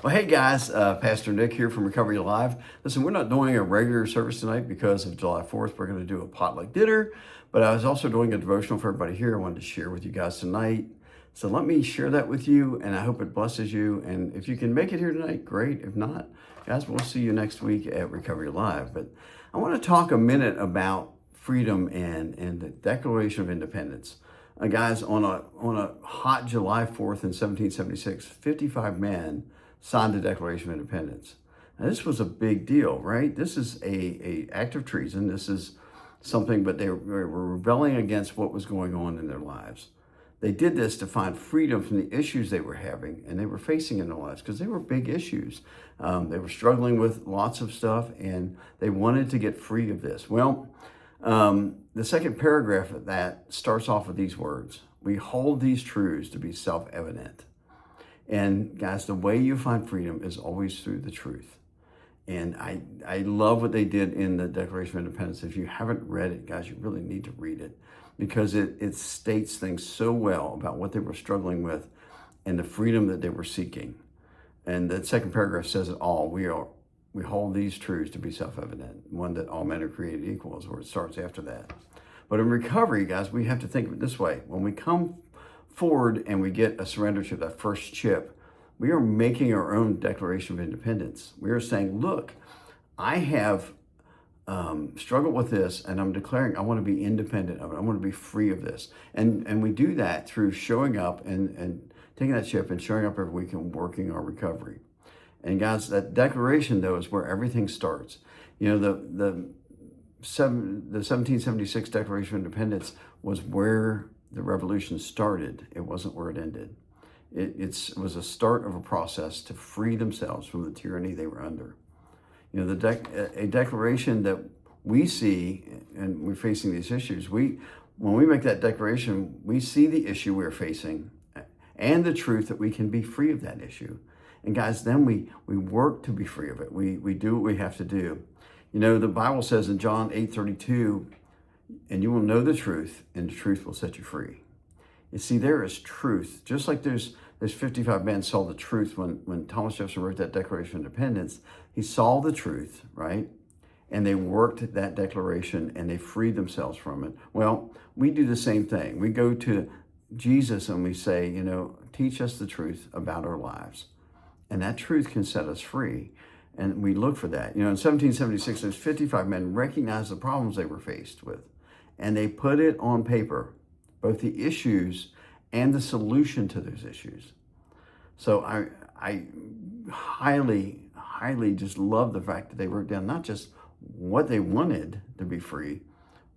Well, hey guys, Pastor Nick here from Recovery Live. Listen, we're not doing a regular service tonight because of July 4th. We're going to do a potluck dinner, but I was also doing a devotional for everybody here. I wanted to share with you guys tonight. So let me share that with you, and I hope it blesses you. And if you can make it here tonight, great. If not, guys, we'll see you next week at Recovery Live. But I want to talk a minute about freedom and the Declaration of Independence. Guys, on a hot July 4th in 1776, 55 men signed the Declaration of Independence. Now, this was a big deal, right? This is a act of treason. This is something, but they were rebelling against what was going on in their lives. They did this to find freedom from the issues they were having and they were facing in their lives because they were big issues. They were struggling with lots of stuff and they wanted to get free of this. Well, the second paragraph of that starts off with these words: "We hold these truths to be self-evident." And guys, the way you find freedom is always through the truth. And I love what they did in the Declaration of Independence. If you haven't read it, guys, you really need to read it because it states things so well about what they were struggling with and the freedom that they were seeking. And the second paragraph says it all. We hold these truths to be self-evident. One, that all men are created equal is where it starts after that. But in recovery, guys, we have to think of it this way. When we come forward and we get a surrender chip, that first chip, we are making our own Declaration of Independence. We are saying, look, I have struggled with this and I'm declaring I want to be independent of it. I want to be free of this. And we do that through showing up and taking that chip and showing up every week and working our recovery. And guys, that declaration, though, is where everything starts. You know, the 1776 Declaration of Independence was where the revolution started. It wasn't where it ended. It was a start of a process to free themselves from the tyranny they were under. You know, a declaration that we see, and we're facing these issues, when we make that declaration, we see the issue we're facing and the truth that we can be free of that issue. And guys, then we work to be free of it. We do what we have to do. You know, the Bible says in John 8:32, "And you will know the truth, and the truth will set you free." You see, there is truth. Just like there's 55 men saw the truth when Thomas Jefferson wrote that Declaration of Independence. He saw the truth, right? And they worked that declaration and they freed themselves from it. Well, we do the same thing. We go to Jesus and we say, you know, teach us the truth about our lives. And that truth can set us free. And we look for that. You know, in 1776, those 55 men recognized the problems they were faced with. And they put it on paper, both the issues and the solution to those issues. So I highly, highly just love the fact that they wrote down not just what they wanted to be free,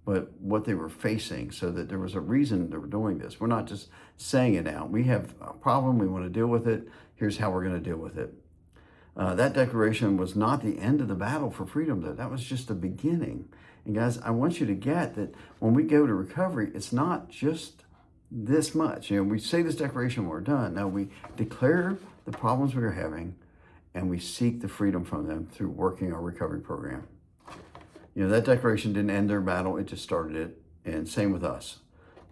but what they were facing, so that there was a reason they were doing this. We're not just saying it out. We have a problem, we want to deal with it. Here's how we're going to deal with it. That declaration was not the end of the battle for freedom, though. That was just the beginning. And guys, I want you to get that when we go to recovery, it's not just this much. You know, we say this declaration when we're done. Now we declare the problems we are having and we seek the freedom from them through working our recovery program. You know, that declaration didn't end their battle, it just started it. And same with us.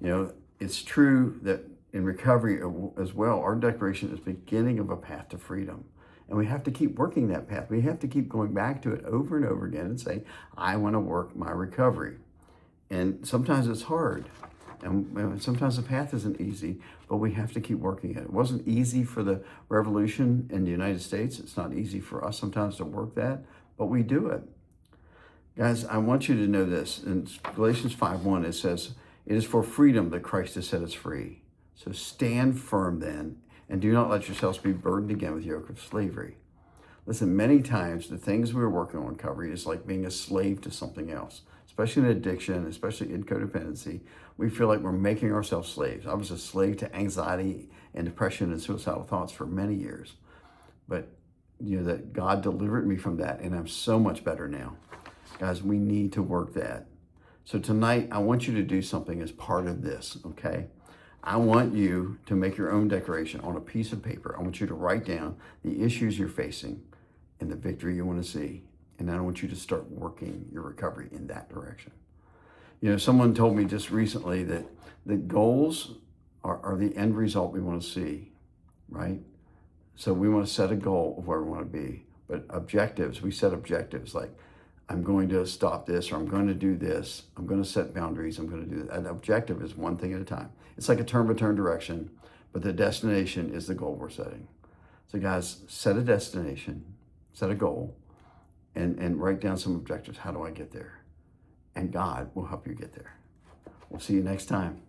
You know, it's true that in recovery as well, our declaration is the beginning of a path to freedom. And we have to keep working that path. We have to keep going back to it over and over again and say, I want to work my recovery. And sometimes it's hard. And sometimes the path isn't easy, but we have to keep working it. It wasn't easy for the revolution in the United States. It's not easy for us sometimes to work that, but we do it. Guys, I want you to know this. In Galatians 5:1, it says, "It is for freedom that Christ has set us free. So stand firm then, and do not let yourselves be burdened again with the yoke of slavery." Listen, many times the things we're working on recovery is like being a slave to something else, especially in addiction, especially in codependency. We feel like we're making ourselves slaves. I was a slave to anxiety and depression and suicidal thoughts for many years. But you know that God delivered me from that, and I'm so much better now. Guys, we need to work that. So tonight, I want you to do something as part of this, okay? I want you to make your own declaration on a piece of paper. I want you to write down the issues you're facing and the victory you want to see. And then I want you to start working your recovery in that direction. You know, someone told me just recently that the goals are the end result we want to see, right? So we want to set a goal of where we want to be. But objectives, we set objectives like, I'm going to stop this, or I'm going to do this. I'm going to set boundaries. I'm going to do that. An objective is one thing at a time. It's like a turn-by-turn direction, but the destination is the goal we're setting. So guys, set a destination, set a goal, and write down some objectives. How do I get there? And God will help you get there. We'll see you next time.